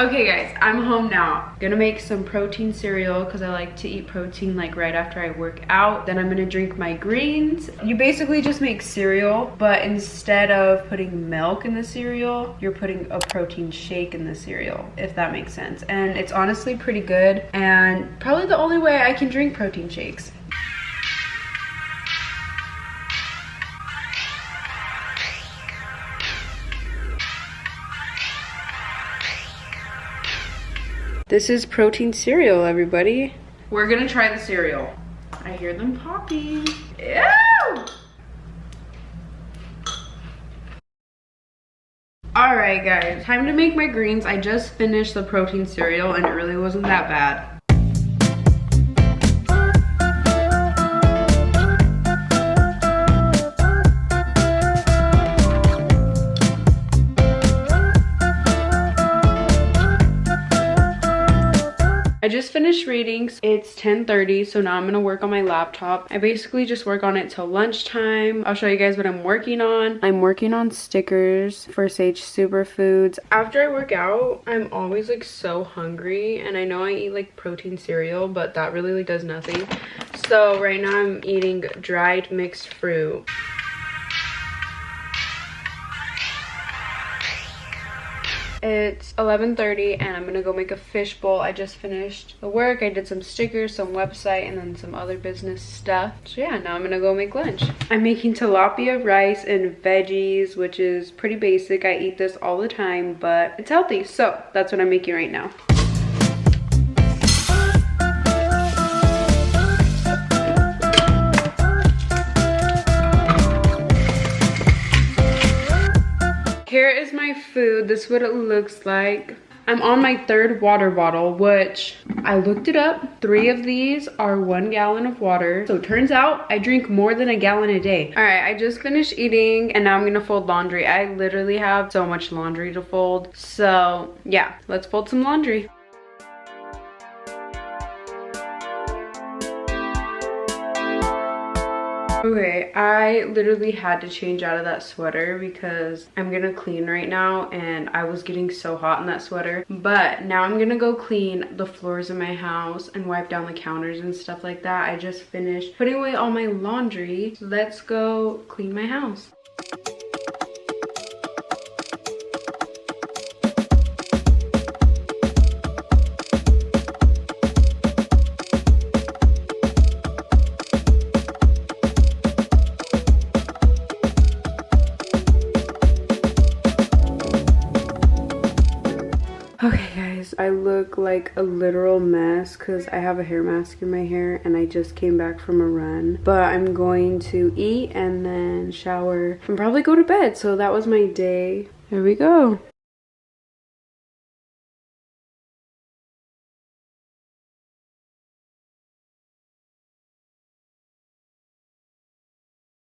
Okay guys, I'm home now. Gonna make some protein cereal because I like to eat protein like right after I work out. Then I'm gonna drink my greens. You basically just make cereal, but instead of putting milk in the cereal, you're putting a protein shake in the cereal, if that makes sense. And it's honestly pretty good and probably the only way I can drink protein shakes. This is protein cereal, everybody. We're gonna try the cereal. I hear them popping. Ew! Alright guys, time to make my greens. I just finished the protein cereal and it really wasn't that bad. I just finished reading. It's 10:30, so now I'm gonna work on my laptop. I basically just work on it till lunchtime. I'll show you guys what I'm working on. I'm working on stickers for Sage Superfoods. After I work out, I'm always like so hungry, and I know I eat like protein cereal, but that really like does nothing. So right now I'm eating dried mixed fruit. It's 11:30 and I'm gonna go make a fish bowl. I just finished the work. I did some stickers, some website, and then some other business stuff. So yeah, now I'm gonna go make lunch. I'm making tilapia rice and veggies, which is pretty basic. I eat this all the time, but it's healthy. So that's what I'm making right now. Here is my food. This is what it looks like. I'm on my third water bottle, which I looked it up. 3 of these are 1 gallon of water. So it turns out I drink more than a gallon a day. All right, I just finished eating and now I'm gonna fold laundry. I literally have so much laundry to fold. So yeah, let's fold some laundry. Okay, I literally had to change out of that sweater because I'm gonna clean right now and I was getting so hot in that sweater. But now I'm gonna go clean the floors in my house and wipe down the counters and stuff like that. I just finished putting away all my laundry. Let's go clean my house. Okay guys, I look like a literal mess because I have a hair mask in my hair and I just came back from a run. But I'm going to eat and then shower and probably go to bed. So that was my day. Here we go.